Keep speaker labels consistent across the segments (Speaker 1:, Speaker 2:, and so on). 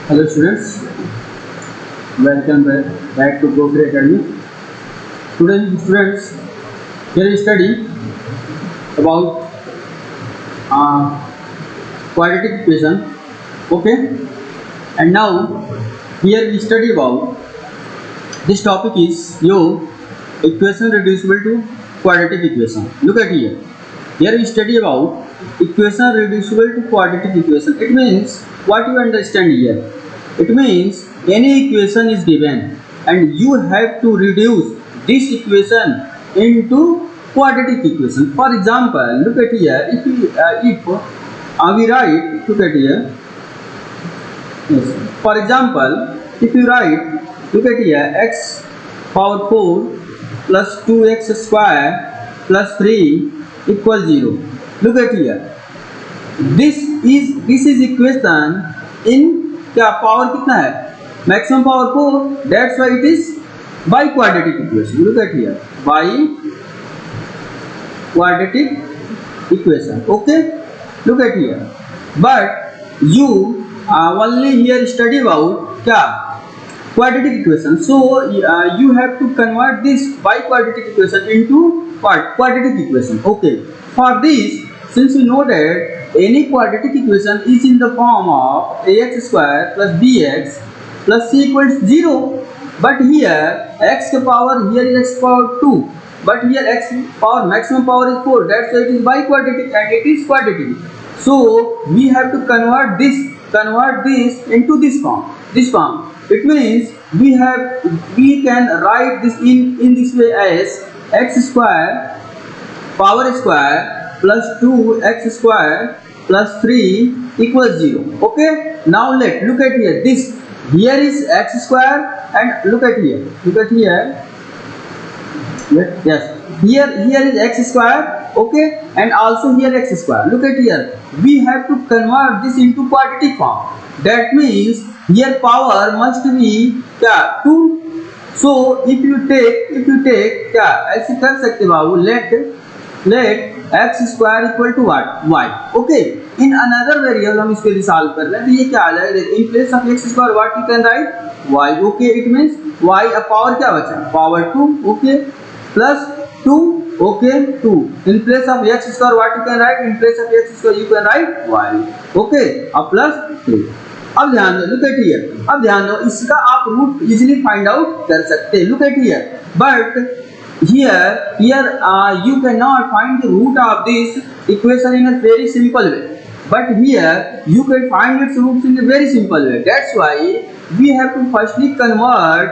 Speaker 1: Hello students, welcome back to Gofre Academy. Today students, here we study about quadratic equation. Okay, and now here we study about this topic is your equation reducible to quadratic equation. Look at here. Here we study about equation reducible to quadratic equation. It means what you understand here. It means any equation is given and you have to reduce this equation into quadratic equation. For example, look at here. If we write, look at here. Yes. For example, if you write, look at here, x power 4 plus 2x square plus 3 equals 0. Look at here. This is equation in क्या power कितना है maximum power 4 that's why it is by quadratic equation. Look at here by quadratic equation. Okay, look at here but you only here study about क्या quadratic equation. So you have to convert this by quadratic equation into quadratic equation. Okay, for this, since you know that any quadratic equation is in the form of ax square plus bx plus c equals 0, but here x power here is x power 2, but here x power maximum power is 4, that's why it is biquadratic and it is quadratic. So we have to convert this into this form. It means we can write this in this way as x square power square plus 2x square plus 3 equals 0. Okay, now look at here. This here is x square and look at here. Yes, here is x square. Okay, and also here x square. Look at here. We have to convert this into quadratic form. That means here power must be क्या 2. So if you take क्या ऐसे कर सकते बाबू, let x square equal to what y. Okay, in another variable हम इसके लिए solve कर रहे हैं तो ये क्या आ जाएगा, देखो in place of x square what you can write y. Okay, it means y अब पावर क्या बचा, power 2. Okay, plus 2. Okay, 2 in place of x square what you can write, in place of x square you can write y. Okay, अब plus 3. अब ध्यान दो, look at here. अब ध्यान दो, इसका आप रूट इजीली फाइंड आउट कर सकते हैं. Look at here, but here you cannot find the root of this equation in a very simple way, but here you can find its roots in a very simple way. That's why we have to firstly convert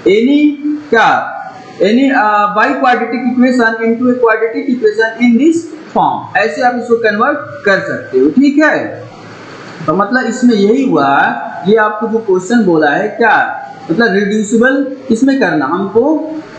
Speaker 1: any biquadratic equation into a quadratic equation in this form. ऐसे आप इसको convert कर सकते हो. ठीक है, तो मतलब इसमें यही हुआ, ये आपको जो क्वेश्चन बोला है क्या मतलब रिड्यूसिबल इसमें करना, हमको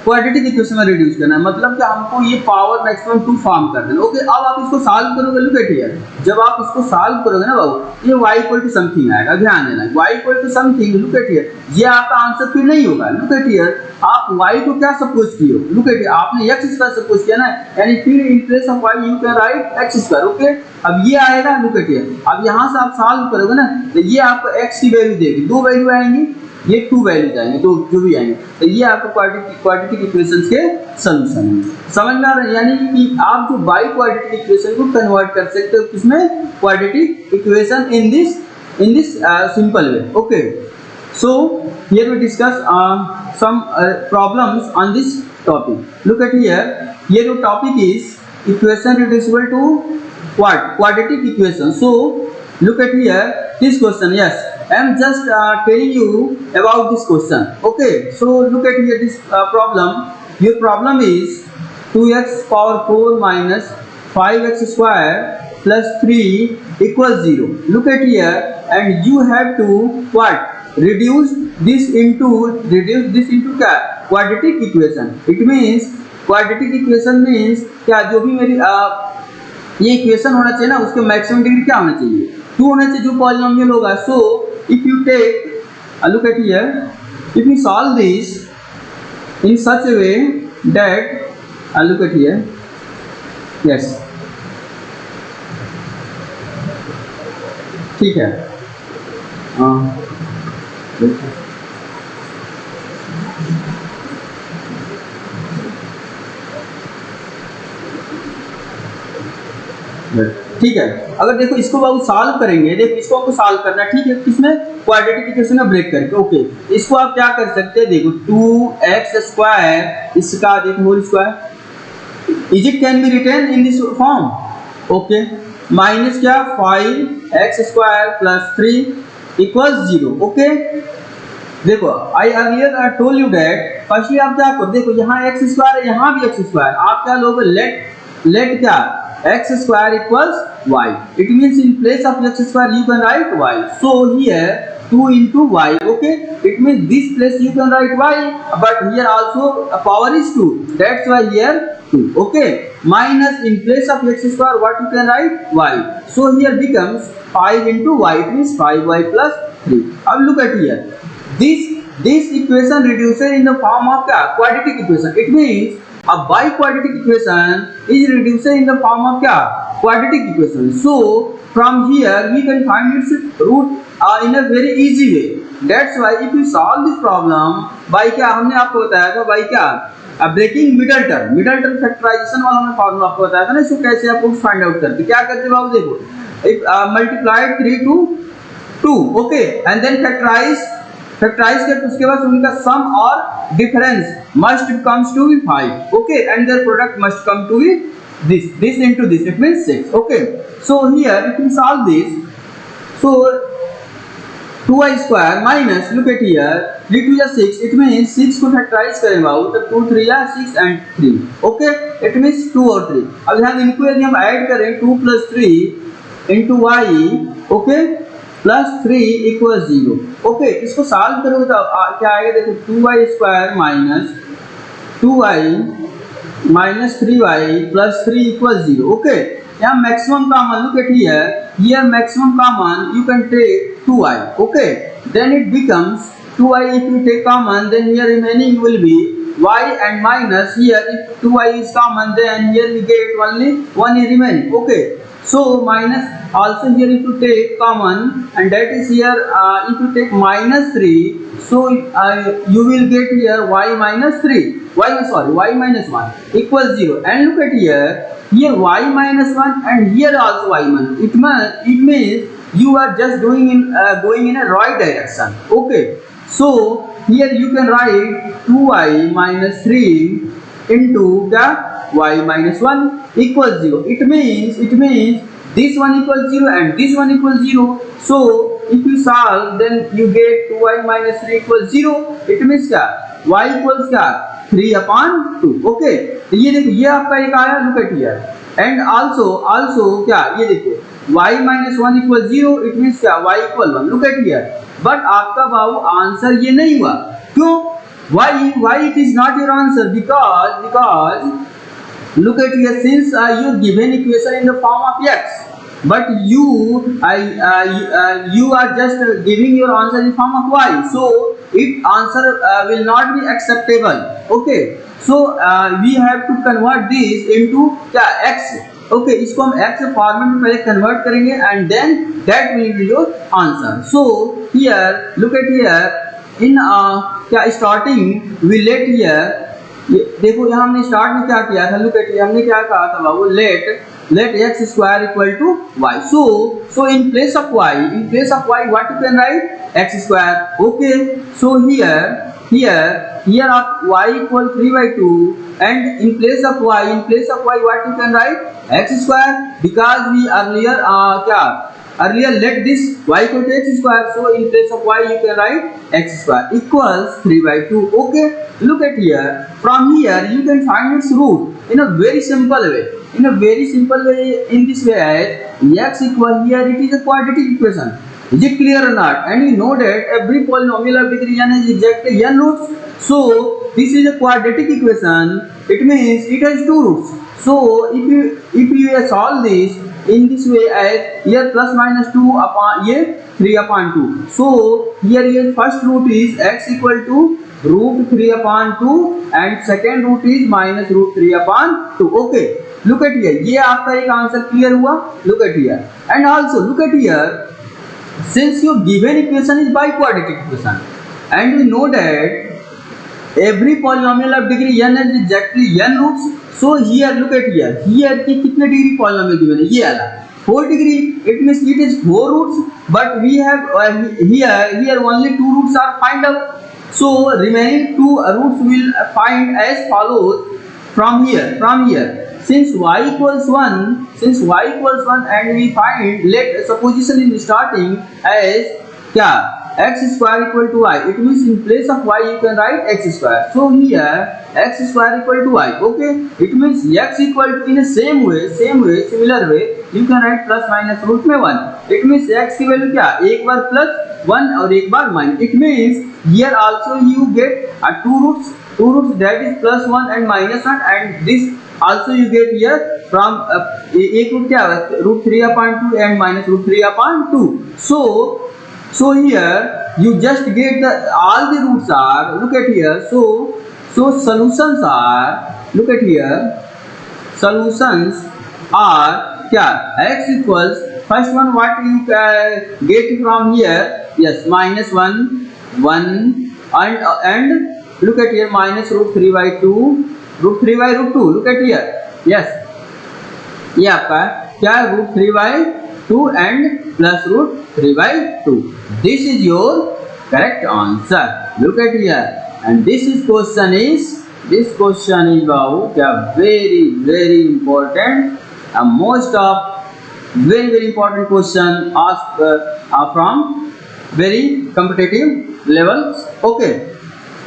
Speaker 1: क्वाड्रेटिक इक्वेशन में रिड्यूस करना है, मतलब कि हमको ये पावर मैक्सिमम 2 फॉर्म कर देना. ओके, अब आप इसको सॉल्व करोगे. लुक एट हियर, जब आप इसको सॉल्व करोगे ना बाबू, ये y इक्वल टू समथिंग आएगा. ध्यान देना, y equal to something. Look at here, ये आपका आंसर फिर नहीं होगा. लुक एट हियर, आप y को क्या सपोज किए हो, लुक एट हियर, आपने x स्क्वायर सपोज किया ना, यानी फिर in place of y you can write x square. Okay, अब ये आएगा. लुक एट हियर, अब यहाँ से आप सॉल्व करोगे ना तो ये आपको x की वैल्यू देगी, 2 वैल्यू आएंगी, ये 2 वैल्यूज आएंगे, तो जो भी आएंगे तो ये आपको क्वाड्रेटिक इक्वेशंस के सॉल्यूशन है. समझ में आ रहा है, यानी कि आप जो बाई क्वाड्रेटिक इक्वेशन को कन्वर्ट कर सकते हो किसमें, quadratic equation in this simple way. Okay, so here we discuss some problems on this topic. Look at here, ये जो topic is equation reducible to quadratic equation. So look at here this question. Yes, I am just telling you about this question. Okay, so look at here this problem. Your problem is 2x power 4 minus 5x square plus 3 equals 0. Look at here, and you have to what, reduce this into क्या quadratic equation. It means quadratic equation means क्या, जो भी मेरी ये equation होना चाहिए ना, उसके मैक्सिमम डिग्री क्या होना चाहिए, 2 होना चाहिए, जो पॉलिनोमियल होगा. So if you take, look at here, if you solve this in such a way that, look at here, yes, ठीक है. ठीक है। अगर देखो इसको बाबू सॉल्व करेंगे, देखो इसको आपको सॉल्व करना है, ठीक है, किसमें, क्वाड्रेटिक इक्वेशन में ब्रेक करके। ओके, इसको आप क्या कर सकते हैं, देखो 2x² इसका देखो whole square, is it can be written in this form. Okay, minus क्या 5x² + 3 = 0। ओके, देखो I earlier told you that, firstly आप क्या करो, देखो यहाँ x² है, यहाँ भी x², आप क्या लोगे, लेट क्या x² = y, it means in place of x² you can write y, so here 2 into y, okay, it means this place you can write y, but here also power is 2, that's why here 2, okay, minus in place of x² what you can write y, so here becomes 5 into y, it means 5y + 3. अब look at here, this equation reduces in the form of क्या, quadratic equation, it means a biquadratic equation is reduced in the form of क्या, quadratic equation. So from here we can find its root in a very easy way. That's why if you solve this problem by क्या, हमने आपको बताया था by क्या, breaking middle term factorisation वाला हमने formula आपको बताया था ना, इसको कैसे आपको फाइंड आउट करते, क्या करते बाबू, देखो if multiplied 3 to 2, okay, and then factorize करके उसके बाद उनका सम और difference must comes to be 5, okay, and their product must come to be this into this, it means 6. Okay, so here if you solve this, so 2y² minus, look at here, 3 2 is 6, it means 6 को factorise करें बाबू तो 2 3 या 6 and 3, okay, it means 2 और 3. अब ध्यान दें, इनको यदि हम ऐड करें 2 + 3 into y, okay, +3 = 0. ओके, इसको सॉल्व करोगे तो क्या आएगा, देखो 2y² minus 2y minus 3y + 3 = 0. Okay, यहाँ maximum common, look at here maximum common you can take 2y. okay, then it becomes 2y, if you take common then here remaining will be y and minus here, if 2y is common then here we get only 1 is remaining. Okay, so minus also here if you take common, and that is here if you take -3, so you will get here y minus 1 = 0. And look at here y -1 and here also y -1, it means you are just going in a right direction. Okay, so here you can write 2y - 3 into the y -1 = 0. It means this one equals 0 and this one equals 0. So if you solve then you get 2y - 3 = 0. It means क्या, y equals क्या, 3/2. Okay, तो ये देखो ये आपका एक आया, look at here, and also क्या, ये देखो y -1 = 0, it means क्या, y = 1. Look at here, but आपका बाबू आंसर ये नहीं हुआ, क्यों, why it is not your answer, because look at here, since you given equation in the form of x, but you are just giving your answer in form of y, so it answer will not be acceptable. Okay, so we have to convert this into क्या, x. Okay, इसको हम x format में पहले convert करेंगे and then that will be your answer. So here look at here, in क्या starting we let here, देखो यहाँ हमने स्टार्ट में क्या किया था, लुक एट, हमने क्या कहा था बाबू, late x² = y. So in place of y what you can write, x². Okay, so here आप y = 3/2 and in place of y what you can write, x², because we earlier let this y = x², so in place of y you can write x² equals 3/2. Okay, look at here, from here you can find its root in a very simple way, in this way, x equal, here it is a quadratic equation. Is it clear or not? And you know that every polynomial of degree n has exactly n roots, so this is a quadratic equation, it means it has 2 roots. So if you solve this in this way, as here ±2 upon ये 3/2, so here first root is x equal to √3/2 and second root is -√3/2. Okay, look at here, ये आपका एक answer clear हुआ. Look at here, and also look at here, since your given equation is biquadratic equation, and we know that every polynomial of degree n has exactly n roots. So here look at here की कितने degree polynomial given है, ये वाला 4 degree, it means it is 4 roots, but we have here only 2 roots are find out. So remaining 2 roots will find as follows from here. Since y equals 1 and we find, let supposition in starting as क्या x square equal to y, it means in place of y you can write x square. So here x square equal to y, okay, it means x equal to, in a similar way you can write plus minus root में 1. It means x की value क्या, एक बार plus 1 और एक बार minus. It means here also you get two roots that is plus 1 and minus 1, and this also you get here from एक root क्या है, root 3/2 and minus root 3/2. So here you just get the all the roots are, look at here, so solutions are, look at here, solutions are क्या, x equals, first one what you get from here, yes, minus 1 and look at here minus root 3/2, root 3/2, look at here, yes, ये आपका क्या है, root 3/2 and plus root 3/2. This is your correct answer. Look at here, and this question is about very important, most of very important question asked from very competitive levels. Okay,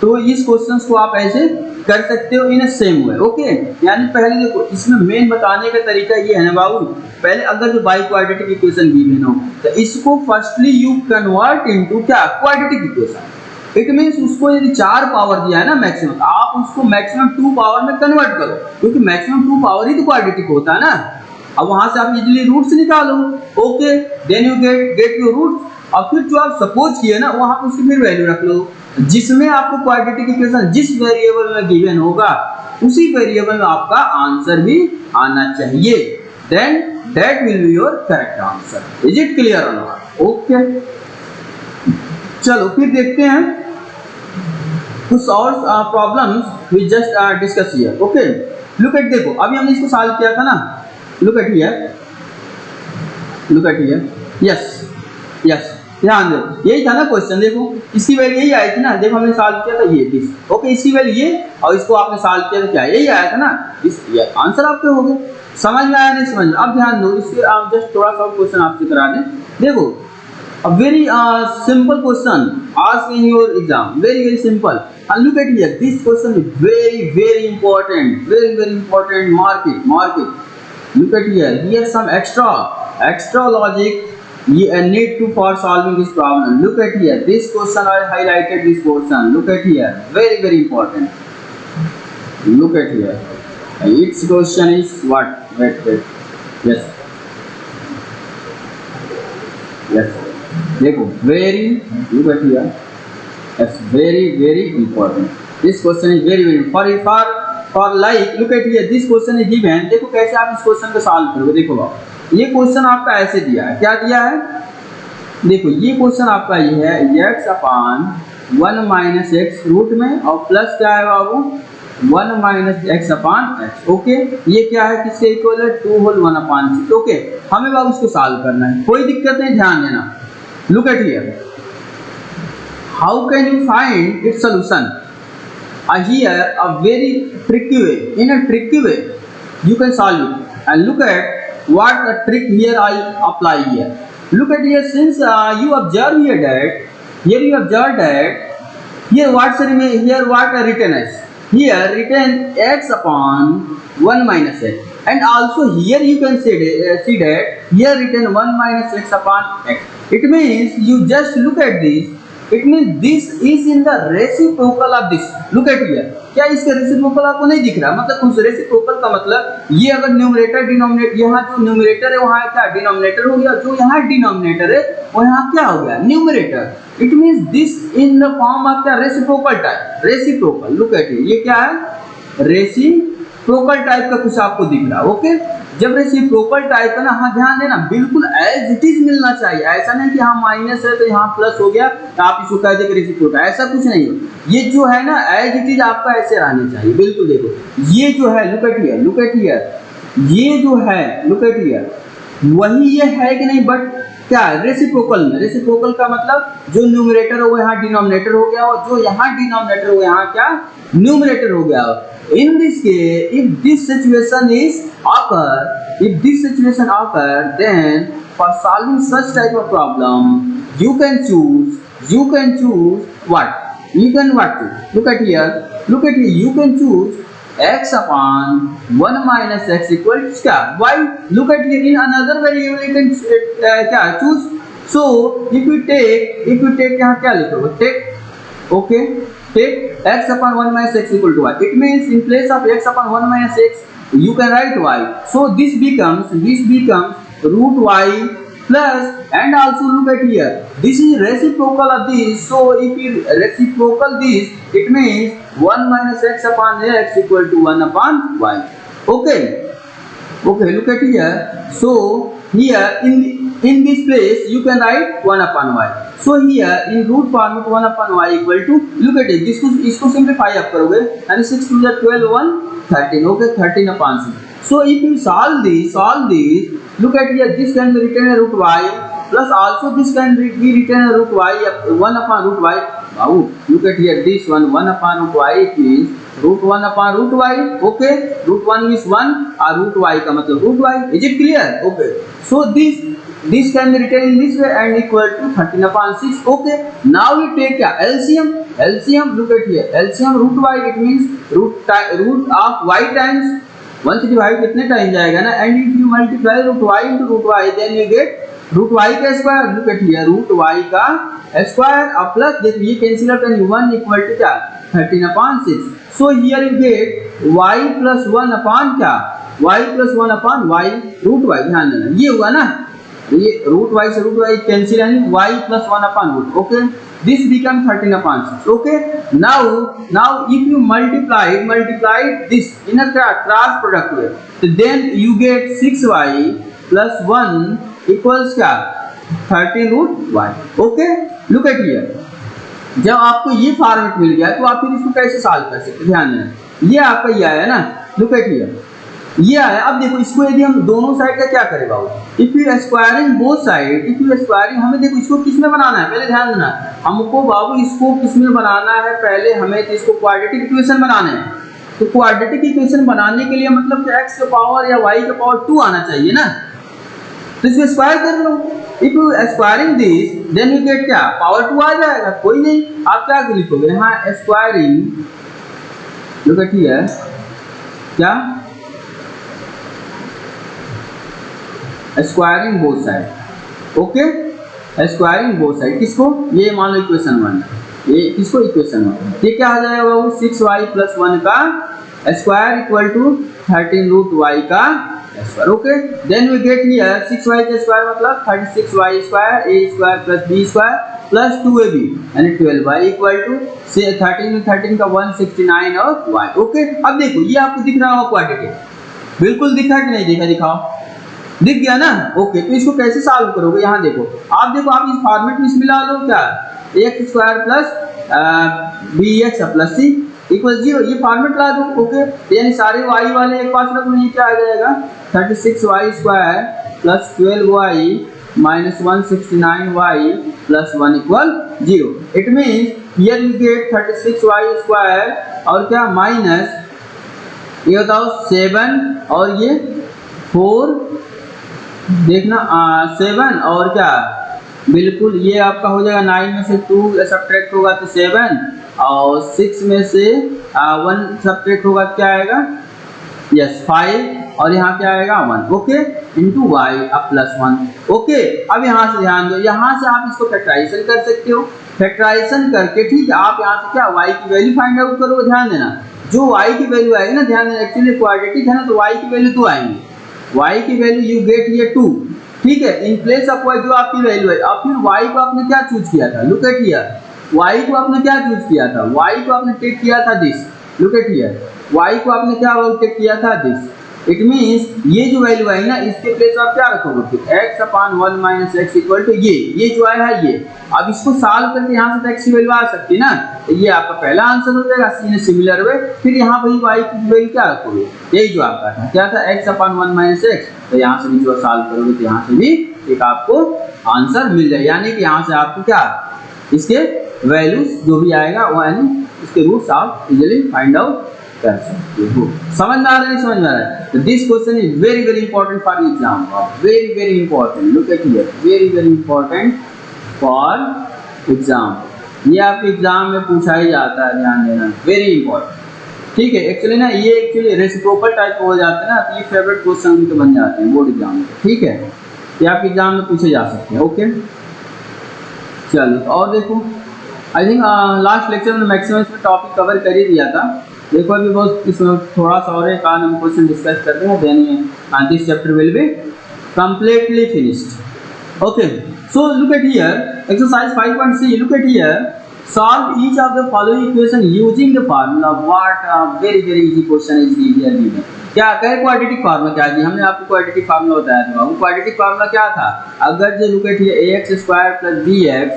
Speaker 1: तो इस questions को आप ऐसे कर सकते हो इन अ same way. Okay, यानी पहले देखो इसमें मेन बताने का तरीका ये है ना बाबू, पहले अगर जो बाई क्वाड्रेटिक इक्वेशन गिवन हो तो इसको फर्स्टली यू कन्वर्ट इनटू क्या, क्वाड्रेटिक इक्वेशन. इट मींस उसको यदि 4 पावर दिया है ना मैक्सिमम, आप उसको मैक्सिमम 2 पावर में कन्वर्ट करो, क्योंकि मैक्सिमम 2 पावर ही तो क्वाड्रेटिक होता है ना. अब वहां से आप इजीली रूट्स निकालो. Okay, then you get your roots, और फिर जो आप सपोज किए ना वहां पर उसकी फिर वैल्यू रख लो, जिसमें आपको क्वाड्रेटिक इक्वेशन जिस वेरिएबल में गिवन होगा उसी वेरिएबल में आपका आंसर भी आना चाहिए. Then that will be your correct answer. Is it clear और नॉट? ओके, चलो फिर देखते हैं कुछ और problems we just discuss here. Okay, look at, देखो अभी हमने इसको सॉल्व किया था ना, लुक एट हियर, यस, ध्यान दो, यही था ना क्वेश्चन. देखो इसकी वैल्यू यही आई थी ना, देखो हमने सॉल्व किया था ये दिस. ओके, इसकी वैल्यू ये और इसको आपने सॉल्व किया तो क्या यही आया था ना, इस आंसर आपके हो गए. समझ में आया नहीं समझ में? अब ध्यान दो, इसके आप जस्ट थोड़ा सा क्वेश्चन आपसे करा दें. देखो a very simple question asked in your exam, very simple, and look at here, this question is very important, very important. Mark it. Look at here some extra logic you need to for solving this problem. Look at here, this question I highlighted this portion. Look at here, very important. Look at here, its question is what, wait, yes, देखो look at here, that's very important. This question is very for like, look at here, this question is given. देखो कैसे आप इस question को solve करोगे. देखो ये question आपका ऐसे दिया है, क्या दिया है, देखो ये क्वेश्चन आपका ये है x/1 - x रूट में और प्लस क्या है बाबू 1 - x/x. ओके, ये क्या है, किसके इक्वल है, 2 होल 1/6. ओके, हमें बाबू इसको सॉल्व करना है, कोई दिक्कत नहीं, ध्यान देना. Look at here, how can you find its solution. Here a very tricky way, in a tricky way you can solve it. And look at what a trick here I apply here. Look at here, since you observe here that here what written as, here written x/1 - x, and also here you can see that here written 1 - x/x. It means you just look at this, it means this is in the reciprocal of this. Look at here, क्या इसका reciprocal आपको नहीं दिख रहा, मतलब उस reciprocal का मतलब ये अगर न्यूमरेटर डिनोमिनेटर, यहाँ जो न्यूमरेटर है वहाँ क्या डिनोमिनेटर हो गया, जो यहाँ डिनोमिनेटर है वो यहाँ क्या हो गया numerator. It means this in the form of क्या reciprocal type, reciprocal. Look at ये क्या है, रेसिप्रोकल टाइप का कुछ आपको दिख रहा है. ओके, जब रेसिप्रोकल टाइप है ना, हाँ ध्यान देना, बिल्कुल एज इट इज मिलना चाहिए। ऐसा नहीं कि हाँ माइनस है तो यहाँ प्लस हो गया तो आप इसको कह देंगे रेसिप्रोकल, ऐसा कुछ नहीं हो। ये जो है ना एज इट इज आपका ऐसे रहना चाहिए। बिल्कुल देखो ये जो है look at here, look at here, ये जो है लुक एट हियर, वही ये है कि नहीं, बट क्या रेसिप्रोकल में, रेसिप्रोकल का मतलब जो न्यूमरेटर हो यहाँ डिनोमिनेटर हो गया और जो यहाँ डिनोमिनेटर हो यहाँ क्या न्यूमरेटर हो गया। In this case, if this situation is occur, then for solving such type of problem, you can choose what? You can what? Look at here. You can choose x upon 1 minus x equals क्या? Why? Look at here. In another variable you can क्या choose? So if you take यहाँ क्या लिखोगे? Take okay. Take x upon 1 minus x equal to y. It means in place of x upon 1 minus x, you can write y. So this becomes root y plus, and also look at here. This is reciprocal of this. So if you reciprocal this, it means 1 minus x upon x equal to 1 upon y. Okay. Look at here. So here in this place you can write 1 upon y. So here in root format 1 upon y equal to, look at it, इसको simplify आप करोगे and 6 to the 12 1 13. Okay, 13 upon 6. So if you solve this, look at here, this can be written as root y plus also this can be written as root y 1 upon root y. Wow, look at here, this 1 upon root y, it means root 1 upon root y. Okay, root 1 means 1 और root y का मतलब root y. Is it clear? Okay, so this can be written in this way and equal to 13 upon 6. Okay, now we take क्या LCM. Look at here, LCM root y, it means root of y times 1 से divide कितने time जाएगा ना, and if you multiply root y into root y then you get root y का square. Look at here, root y का square और plus देखिए ये cancel out and 1 equal to क्या 13 upon 6. So here you get y plus 1 upon क्या y plus 1 upon y root y. ध्यान देना ये हुआ ना, ये root y से root y कैंसिल यानी y plus 1 upon root. Okay, this becomes 13 upon 6. Okay, now if you multiply this in a cross product way, so then you get 6y plus 1 equals क्या 13 root y. Okay, look at here, जब आपको ये format मिल गया तो आप फिर इसको कैसे सॉल्व कर सकते हैं। ध्यान देना ये आपका ये आया ना, लुक एट हियर, ये आया। अब देखो इसको यदि हम दोनों साइड का क्या करें बाबू, if you squaring both side, if you squaring, हमें देखो इसको किस में बनाना है, पहले ध्यान देना हमको बाबू इसको किस में बनाना है, पहले हमें तो इसको क्वाड्रेटिक इक्वेशन बनाना है। तो क्वाड्रेटिक इक्वेशन बनाने के लिए मतलब कि x का पावर या y का पावर 2 आना चाहिए ना, तो इसको स्क्वायर कर लो। If you squaring this then you get क्या पावर 2 आ जाएगा, कोई नहीं, आप क्या लिखोगे यहाँ स्क्वायरिंग, लुक एट हियर, क्या squaring both side. Okay, squaring both side किसको, ये मान लो इक्वेशन 1, ये किसको इक्वेशन 1, ये क्या आ जाएगा बाबू 6y plus 1 का square equal to 13 root y का square. Okay, then we get here 6y का स्क्वायर मतलब 36y square a square plus b square plus 2ab यानी 12y इक्वल टू 13 का 169 और y। ओके, अब देखो ये आपको दिख रहा होगा क्वाड्रेटिक, बिल्कुल दिखा कि नहीं दिखा, दिखाओ, दिख गया ना। ओके, तो इसको कैसे सॉल्व करोगे, यहाँ देखो आप इस फॉर्मेट में मिला लो क्या x square plus bx plus c equal 0, ये फॉर्मेट ला दो। ओके, यानी सारे y वाले एक पास रख लो, ये क्या आ जाएगा 36y square plus 12y minus 169y plus 1 equal 0। It means here you get 36y square और क्या माइनस ये बताओ 7 और ये 4 देखना 7 और क्या बिल्कुल ये आपका हो जाएगा 9 में से 2 सब्ट्रैक्ट होगा तो 7 और 6 में से 1 सब्ट्रैक्ट होगा क्या आएगा, यस 5 और यहाँ क्या आएगा 1। ओके, इंटू वाई अब प्लस 1। ओके, अब यहाँ से ध्यान दो, यहाँ से आप इसको फैक्टराइजेशन कर सकते हो, फैक्टराइजेशन करके ठीक है आप यहाँ से क्या y की वैल्यू फाइंड आउट करो। ध्यान देना जो y की वैल्यू आएगी ना, ध्यान देना एक्चुअली क्वाड्रेटिक है ना तो y की वैल्यू 2 आएंगी, y की वैल्यू यू गेट ये 2, ठीक है, इन प्लेस ऑफ y जो आपकी वैल्यू है। अब फिर y को आपने क्या चूज किया था, लुक एट हियर, y को आपने क्या चूज किया था, y को आपने टेक किया था this, look at here, y को आपने क्या टेक किया था दिस, इट मीन्स ये जो वैल्यू आई ना, इसके प्लेस आप क्या रखोगे फिर x upon 1 minus x equal to ये जो आया है ये। अब इसको सॉल्व करके यहाँ से x की वैल्यू आ सकती है ना, तो ये आपका पहला आंसर हो जाएगा। इन सिमिलर वे फिर यहाँ पर y की वैल्यू क्या रखोगे, यही जो आपका था क्या था x अपान 1 माइनस एक्स, तो यहाँ से भी जो सॉल्व करोगे तो यहाँ से भी एक आपको आंसर मिल जाए, यानी कि यहाँ से आपको क्या इसके वैल्यूज जो भी आएगा वो यानी इसके रूट्स आप इजीली फाइंड आउट कर सकते हो। समझ में आ रहा है, समझ में आ रहा है? तो this question is very very important for exam, very very important, look at here, very very important for exam. ये आपके एग्जाम में पूछा ही जाता है, ध्यान देना, वेरी इंपॉर्टेंट। ठीक है, एक्चुअली ना ये एक्चुअली रेसिप्रोकल टाइप हो जाते हैं ना, तो ये फेवरेट क्वेश्चन भी तो बन जाते हैं बोर्ड एग्जाम में। ठीक है, ये आपके एग्जाम में पूछे जा सकते हैं। ओके चलिए और देखो, आई थिंक लास्ट लेक्चर में मैक्सिमम इसमें टॉपिक कवर कर ही दिया था। देखो अभी बहुत इसमें थोड़ा सा और एक हम क्वेश्चन डिस्कस करते हैं, then this chapter will be completely finished. Okay, so look at here, exercise 5.c, look at here, solve each of the following equation using the formula. What very very easy question is given. क्या कहे quadratic formula क्या जी, हमने आपको quadratic formula बताया था। वो quadratic formula क्या था, अगर जो look at here ax square plus bx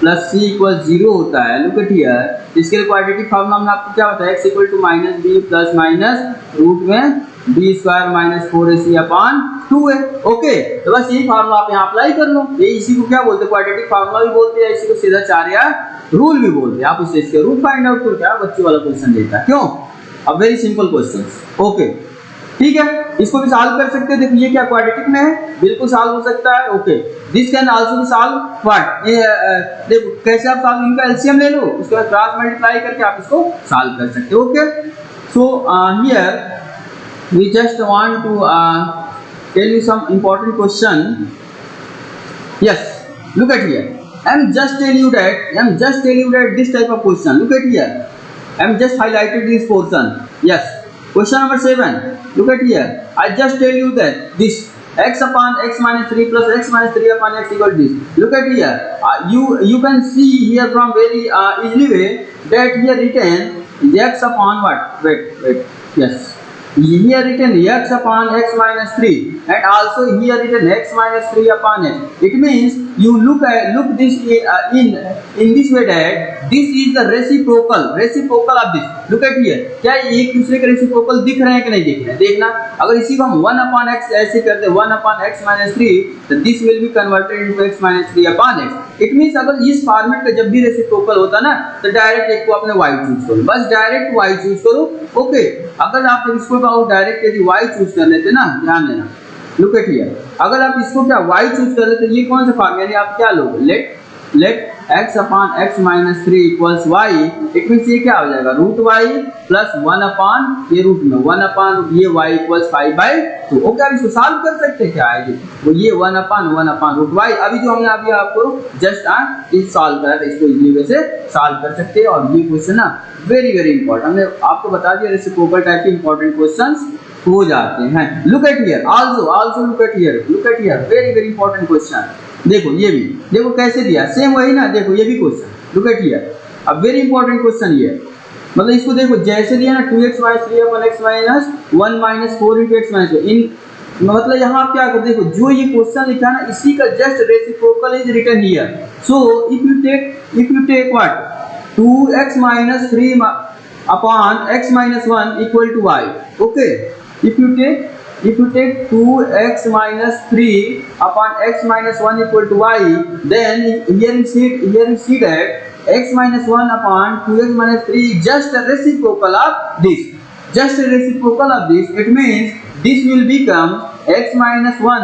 Speaker 1: plus c equal 0 होता है, लुक एट हियर, इसके लिए क्वाड्रेटिक फार्मूला हमने आपको क्या बताया, x equal to minus b plus minus root में b square minus 4ac upon 2 है। ओके, तो बस यही फार्मूला आप यहाँ अप्लाई कर लो। ये इसी को क्या बोलते हैं, क्वाड्रेटिक फार्मूला भी बोलते हैं, इसी को सीधा चार्या रूल भी बोलते हैं। आप इससे इसके रूट फाइंड आउट करो, क्या बच्चे वाला क्वेश्चन देता है, क्यों, अब वेरी सिंपल क्वेश्चन। ओके ठीक है, इसको भी सॉल्व कर सकते हैं। देखो ये क्या क्वाड्रेटिक में है, बिल्कुल सॉल्व हो सकता है। Okay, this can also be solve what, ये देखो कैसे आप सॉल्व, इनका एलसीएम ले लो, उसके बाद क्रॉस मल्टीप्लाई करके आप इसको सॉल्व कर सकते हो। Okay, so here we just want to tell you some important question. Yes, look at here, I'm just tell you that this type of question, look at here, I'm just highlighted this portion. Yes, question number 7, look at here, I just tell you that this x upon x minus 3 plus x minus 3 upon x equal to this. Look at here, you can see here from very easily way that here written x upon what, wait, yes, here written x upon x minus 3 and also here written x minus 3 upon x. It means you look this in this way that this is the reciprocal of this. Look at here, क्या एक दूसरे के reciprocal दिख रहे हैं कि नहीं दिख रहे हैं, देखना। अगर इसी को हम 1 upon x ऐसे करते हैं, 1 upon x minus 3, तो this will be converted into x minus 3 upon x. It means अगर इस फॉर्मेट का जब भी रेसिप्रोकल होता ना, तो डायरेक्ट एक को अपने y चूज करो, बस डायरेक्ट y चूज करो। ओके, अगर आप इसको डायरेक्ट यदि y चूज कर लेते ना, ध्यान देना, लुक एट हियर, अगर आप इसको क्या y चूज कर लेते, ये कौन सा फॉर्म, यानी आप क्या लोगे, let x upon x minus 3 equals y, it means ये क्या हो जाएगा, रूट y प्लस 1 अपॉन ये रूट में 1 अपॉन ये y इक्वल्स 5/2। ओके, अब इसको सॉल्व कर सकते हैं, क्या आएगी वो ये 1 अपॉन रूट y। अभी जो हमने अभी आपको जस्ट इस सॉल्व करा था, इसको इजीली वे से सॉल्व कर सकते हैं। और ये क्वेश्चन ना वेरी वेरी इंपॉर्टेंट, हमने आपको बता दिया रेसिप्रोकल टाइप के इंपॉर्टेंट क्वेश्चंस हो जाते हैं। Look at here, also look at here, very very important question. देखो ये भी, देखो कैसे दिया, सेम वही ना, देखो ये भी क्वेश्चन, लुक एट हियर, अब वेरी इंपॉर्टेंट क्वेश्चन ये, मतलब इसको देखो जैसे दिया ना 2x minus 3 upon x minus 1 minus 4 into x minus, इन मतलब यहाँ आप क्या करो, देखो जो ये क्वेश्चन लिखा ना, इसी का just reciprocal is written here. So if you take what 2x minus 3 upon x minus 1 equal to y। Okay, if you take 2x minus 3 upon x minus 1 equal to y, then here you see that x minus 1 upon 2x minus 3 is just a reciprocal of this. It means this will become x minus 1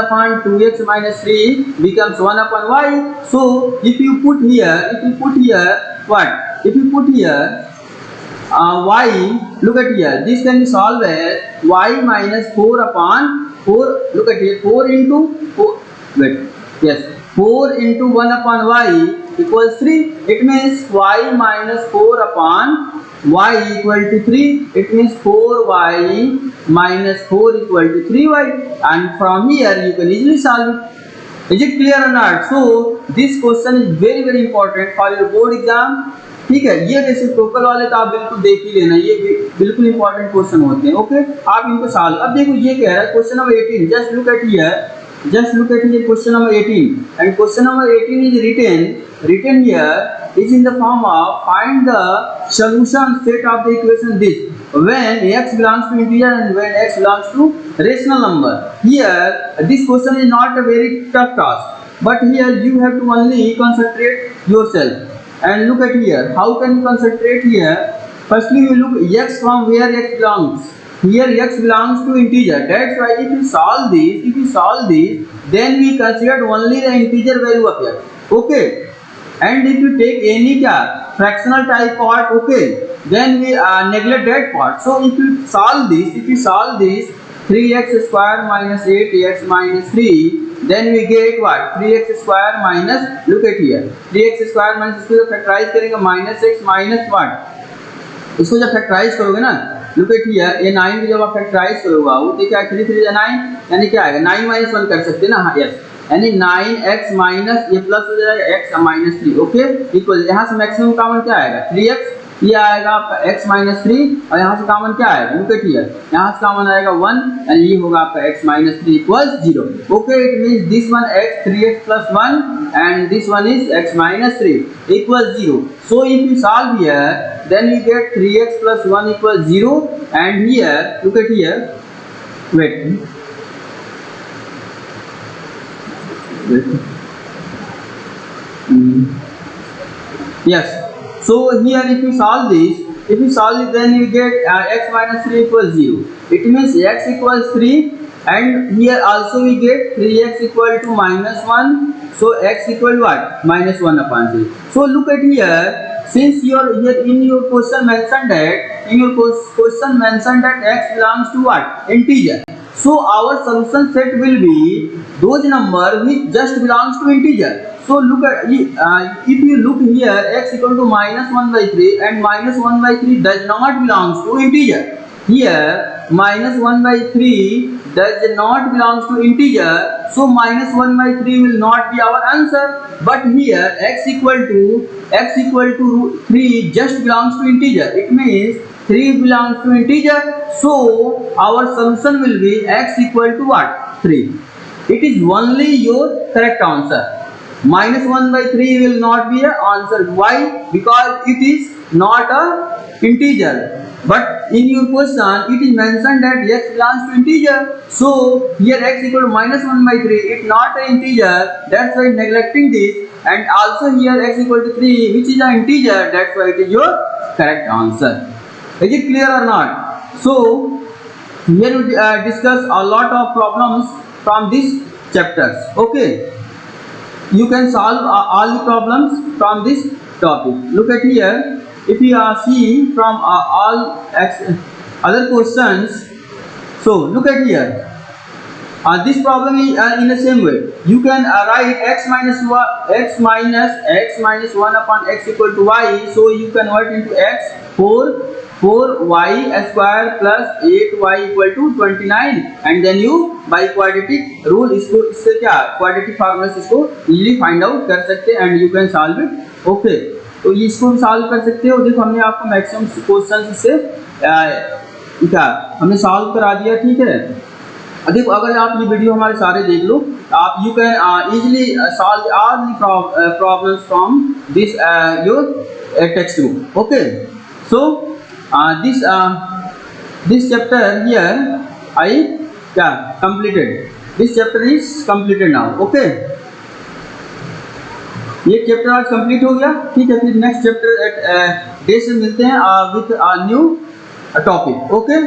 Speaker 1: upon 2x minus 3 becomes 1 upon y. So if you put here what? If you put here y, look at here, this can be solved as y minus 4 upon 4, look at here, 4 into 4, wait, yes, 4 into 1 upon y equals 3. It means y minus 4 upon y equal to 3. It means 4y minus 4 equal to 3y, and from here you can easily solve it. Is it clear or not? So this question is very very important for your board exam. ठीक है। ये reciprocal वाले तो आप बिल्कुल देख ही लेना, ये बिल्कुल इंपॉर्टेंट क्वेश्चन होते हैं। ओके, आप इनको सॉल्व। अब देखो ये कह रहा है question number 18, just look at here question number 18 and question number 18 is written here is in the form of find the solution set of the equation this when x belongs to integer and when x belongs to rational number. Here this question is not a very tough task, but here you have to only concentrate yourself and look at here. How can you concentrate here? Firstly you look x from where x belongs. Here x belongs to integer, that's why if you solve this then we consider only the integer value of x. Okay, and if you take any fractional type part, okay, then we neglect that part. So if you solve this 3x square minus 8x minus 3, then we get what? 3x square minus, look at here, 3x square minus, इसको जब factorise करेंगे minus x minus 1, इसको जब factorise करोगे ना, look at here, ये 9 को जब आप फैक्टराइज करोगे वो तो क्या 3 3 9 यानी क्या आएगा 9 माइनस 1 कर सकते हैं ना, हाँ यस, यानी 9x माइनस ये प्लस हो जाएगा x माइनस 3, ओके, इक्वल यहाँ से मैक्सिमम कॉमन क्या आएगा 3x, ये आएगा आपका x माइनस 3 और यहाँ से कॉमन क्या आएगा, लुक एट हियर, यहाँ से कॉमन आएगा 1 एंड ये होगा आपका x minus 3 equals 0. Okay, it means this one x 3x plus 1 and this one is x minus 3 equals 0. So if you solve here, then you get 3x plus 1 equals 0, and here, look at here, wait. Yes, so here if you solve this, then you get x minus 3 equals 0. It means x equals 3, and here also we get 3x equal to minus 1. So x equal to what? Minus 1 upon 3. So look at here, since you are here in your question mentioned that x belongs to what? Integer. So our solution set will be those number which just belongs to integer. So look at if you look here, x equal to minus 1 by 3 and minus 1 by 3 does not belongs to integer. Here minus 1 by 3 does not belongs to integer, so minus 1 by 3 will not be our answer. But here x equal to 3 just belongs to integer. It means 3 belongs to integer, so our solution will be x equal to what? 3. It is only your correct answer. Minus 1 by 3 will not be an answer. Why? Because it is not a integer. But in your question it is mentioned that x belongs to integer, so here x equal to minus 1 by 3, it's not an integer, that's why neglecting this, and also here x equal to 3 which is an integer, that's why it is your correct answer. Is it clear or not? So here we discuss a lot of problems from these chapters. Okay, you can solve all the problems from this topic. Look at here, if you see from all other questions, so look at here, this problem is in the same way. You can write x minus 1 upon x equal to y, so you convert into x 4y square plus 8y equal to 29, and then you by quadratic rule इससे क्या quadratic formula से इसको easily find out कर सकते हैं and you can solve it. Okay, तो इसको solve कर सकते हो. देखो हमने आपको मैक्सिमम क्वेश्चन इससे क्या हमने सॉल्व करा दिया, ठीक है. देखो अगर आप ये वीडियो हमारे सारे देख लो, आप you can easily solve all the problems from this your textbook. Okay, so this chapter here I क्या completed, this chapter is completed now. Okay, ये चैप्टर आज कंप्लीट हो गया, ठीक है. फिर नेक्स्ट चैप्टर डे से मिलते हैं विथ न्यू टॉपिक. ओके.